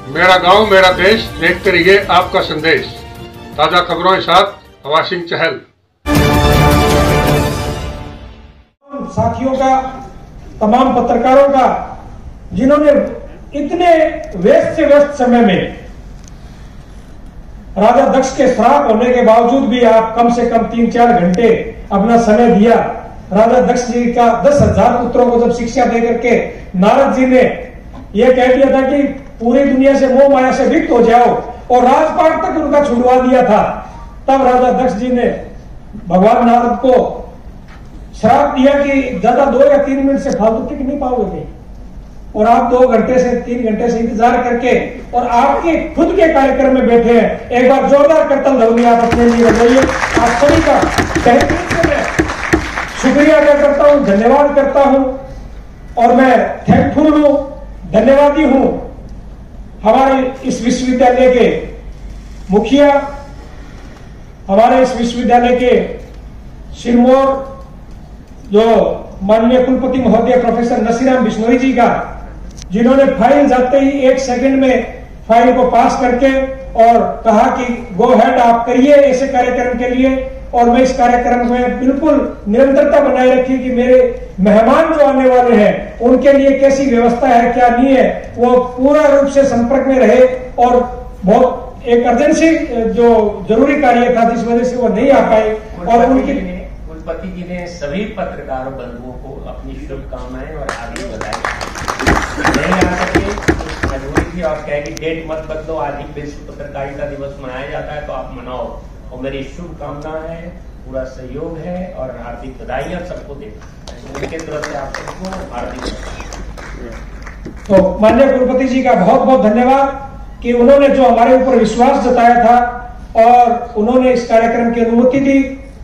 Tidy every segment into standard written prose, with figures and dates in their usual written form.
मेरा गांव मेरा देश देखते रहिए आपका संदेश। ताजा खबरों के साथ हवा सिंह चहल। साथियों का, तमाम पत्रकारों का, जिन्होंने इतने व्यस्त से व्यस्त समय में राजा दक्ष के श्राप होने के बावजूद भी आप कम से कम 3-4 घंटे अपना समय दिया। राजा दक्ष जी का 10,000 पुत्रों को जब शिक्षा देकर के नारद जी ने यह कह दिया था कि पूरी दुनिया से मोह माया से विक्त हो जाओ और राजपाट तक उनका छुड़वा दिया था, तब राजा दक्ष जी ने भगवान नारद को श्राप दिया कि ज्यादा 2 या 3 मिनट से फालतू टिक नहीं पाओगे और आप 2 घंटे से 3 घंटे से इंतजार करके और आपके खुद के कार्यक्रम में बैठे हैं। एक बार जोरदार करतल ध्वनि आप अपने लिए लगाइए। आप सभी का बेहतरीन से मैं शुक्रिया अदा करता हूं, धन्यवाद करता हूं और मैं थैंकफुल हूं, धन्यवादी हूं हमारे इस विश्वविद्यालय के मुखिया, हमारे इस विश्वविद्यालय के सिरमौर जो माननीय कुलपति महोदय प्रोफेसर नसीराम बिश्नोई जी का, जिन्होंने फाइल जाते ही 1 सेकंड में फाइल को पास करके और कहा कि गो हेड आप करिए ऐसे कार्यक्रम के लिए। और मैं इस कार्यक्रम में बिल्कुल निरंतरता बनाए रखी कि मेरे मेहमान जो आने वाले हैं उनके लिए कैसी व्यवस्था है, क्या नहीं है, वो पूरा रूप से संपर्क में रहे। और बहुत एक अर्जेंसी जो जरूरी कार्य था जिस वजह से वो नहीं आ पाए और उनकी कुलपति जी ने सभी पत्रकार बंधुओं को अपनी शुभकामनाएं और आगे बधाई। नहीं आ सके मजबूरी थी और कहे कि डेट मत बदलो, आज ही विश्व पत्रकारिता दिवस मनाया जाता है तो आप मनाओ। और मेरी शुभकामना है, पूरा सहयोग है और हार्दिक बधाइयां सबको देता उनके तरफ से आप सबको हार्दिक। तो माननीय कुलपति जी का बहुत बहुत धन्यवाद कि उन्होंने जो हमारे ऊपर विश्वास जताया था और उन्होंने इस कार्यक्रम की अनुमति दी।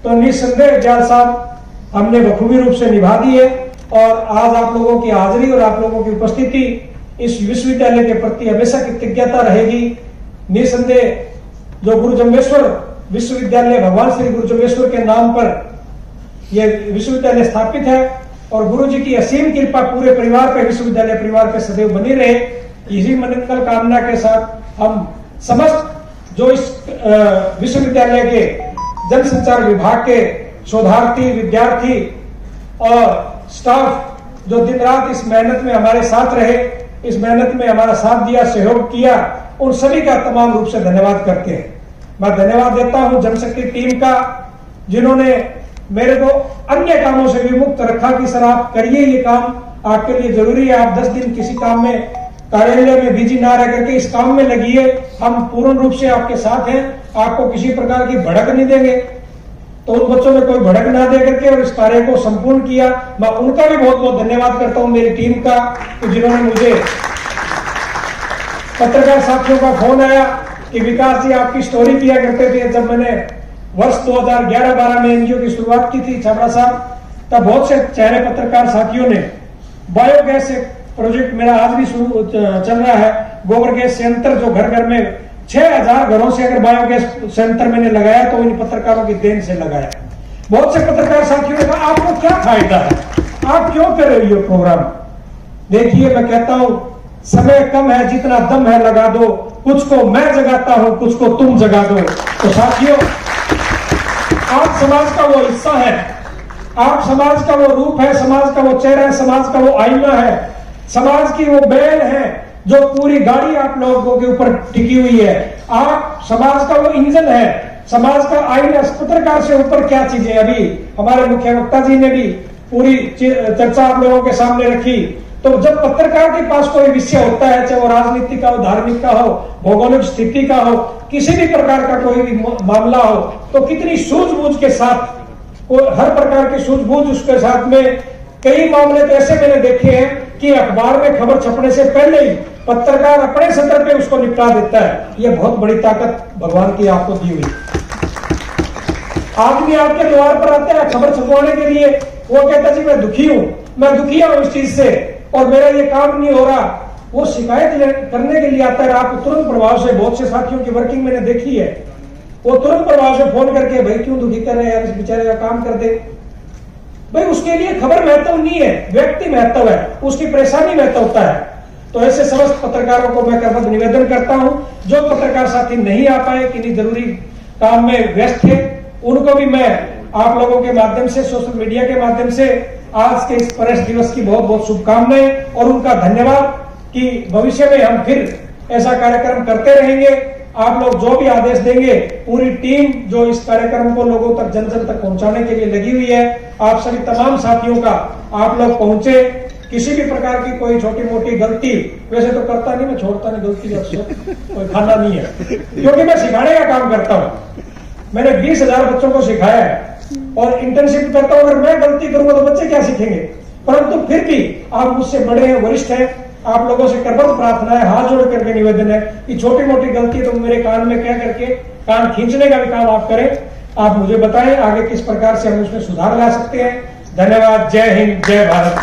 तो निस्संदेह जाल साहब हमने बखूबी रूप से निभा दी है और आज आप लोगों की हाजिरी और आप लोगों की उपस्थिति इस विश्वविद्यालय के प्रति हमेशा कृतज्ञता रहेगी। निस्संदेह जो गुरु जम्बेश्वर विश्वविद्यालय भगवान श्री गुरु जम्बेश्वर के नाम पर यह विश्वविद्यालय स्थापित है और गुरु जी की असीम कृपा पूरे परिवार पे, विश्वविद्यालय परिवार पे सदैव बनी रहे। इसी मंगल कामना के साथ हम समस्त जो इस विश्वविद्यालय के जनसंचार विभाग के शोधार्थी, विद्यार्थी और स्टाफ जो दिन रात इस मेहनत में हमारे साथ रहे, इस मेहनत में हमारा साथ दिया, सहयोग किया, उन सभी का तमाम रूप से धन्यवाद करते हैं। मैं धन्यवाद देता हूं जनशक्ति टीम का, जिन्होंने मेरे को अन्य कामों से भी मुक्त रखा कि सर आप करिए ये काम, आपके लिए जरूरी है, आप 10 दिन किसी काम में कार्यालय में बिजी ना रह करके इस काम में लगिए, हम पूर्ण रूप से आपके साथ हैं, आपको किसी प्रकार की भड़क नहीं देंगे। तो उन बच्चों में कोई भड़क ना दे करके और इस कार्य को संपूर्ण किया। मैं उनका भी बहुत बहुत धन्यवाद करता हूं, मेरी टीम का, जिन्होंने मुझे पत्रकार साथियों का फोन आया कि विकास जी आपकी स्टोरी किया करते थे। जब मैंने वर्ष 2011-12 में एनजीओ की शुरुआत की थी छाबड़ा साहब, तब बहुत से चेहरे पत्रकार साथियों ने बायोगैस प्रोजेक्ट मेरा आज भी चल रहा है, गोबर गैस सेंटर जो घर घर में 6000 घरों से अगर बायोगैस सेंटर मैंने लगाया तो इन पत्रकारों की देन से लगाया। बहुत से पत्रकार साथियों ने कहा आपको क्या फायदा है, आप क्यों कर रहे हो ये प्रोग्राम। देखिए मैं कहता हूं समय कम है, जितना दम है लगा दो, कुछ को मैं जगाता हूं, कुछ को तुम जगा दो। तो साथियों आप समाज का वो हिस्सा है, आप समाज का वो रूप है, समाज का वो चेहरा है, समाज का वो आईना है, समाज की वो बैल है जो पूरी गाड़ी आप लोगों के ऊपर टिकी हुई है। आप समाज का वो इंजन है, समाज का आईना। पत्रकार से ऊपर क्या चीजें, अभी हमारे मुख्य वक्ता जी ने भी पूरी चर्चा आप लोगों के सामने रखी। तो जब पत्रकार के पास कोई विषय होता है, चाहे वो राजनीति का हो, धार्मिक का हो, भौगोलिक स्थिति का हो, किसी भी प्रकार का कोई भी मामला हो, तो कितनी सूझबूझ के साथ, हर प्रकार की सूझबूझ उसके साथ में। कई मामले तो ऐसे मैंने देखे हैं कि अखबार में खबर छपने से पहले ही पत्रकार अपने सतर पे उसको निपटा देता है। ये बहुत बड़ी ताकत भगवान की आपको दी हुई। आदमी आपके द्वार पर आता है खबर छपवाने के लिए, वो कहता है जी मैं दुखी हूं, मैं दुखिया हूं इस चीज से और मेरा ये काम नहीं हो रहा। वो शिकायत करने के लिए आता है। आप तुरंत प्रभाव से, बहुत से साथियों की वर्किंग मैंने देखी है, वो तुरंत प्रभाव से फोन करके भाई क्यों दुखी कर रहे हैं यार, इस बेचारे का काम कर दे। भाई उसके लिए खबर महत्व नहीं है, व्यक्ति महत्व है, उसकी परेशानी महत्व होता है। तो ऐसे समस्त पत्रकारों को मैं करबद्ध निवेदन करता हूं, जो पत्रकार साथी नहीं आ पाए, किन्हीं जरूरी काम में व्यस्त थे, उनको भी मैं आप लोगों के माध्यम से, सोशल मीडिया के माध्यम से आज के इस प्रेस दिवस की बहुत बहुत शुभकामनाएं और उनका धन्यवाद कि भविष्य में हम फिर ऐसा कार्यक्रम करते रहेंगे। आप लोग जो भी आदेश देंगे, पूरी टीम जो इस कार्यक्रम को लोगों तक, जन जन तक पहुंचाने के लिए लगी हुई है। आप सभी तमाम साथियों का आप लोग पहुंचे, किसी भी प्रकार की कोई छोटी मोटी गलती, वैसे तो करता नहीं, मैं छोड़ता नहीं गलती का कोई खाना नहीं है, क्योंकि मैं सिखाने का काम करता हूं। मैंने 20,000 बच्चों को सिखाया है और इंटर्नशिप करता हूं। अगर मैं गलती करूंगा तो बच्चे क्या सीखेंगे? परंतु फिर भी आप मुझसे बड़े हैं, वरिष्ठ हैं, आप लोगों से करबद्ध प्रार्थना है, हाथ जोड़ करके निवेदन है कि छोटी मोटी गलती तो मेरे कान में कह करके कान खींचने का भी काम आप करें। आप मुझे बताएं आगे किस प्रकार से हम उसमें सुधार ला सकते हैं। धन्यवाद। जय हिंद, जय भारत।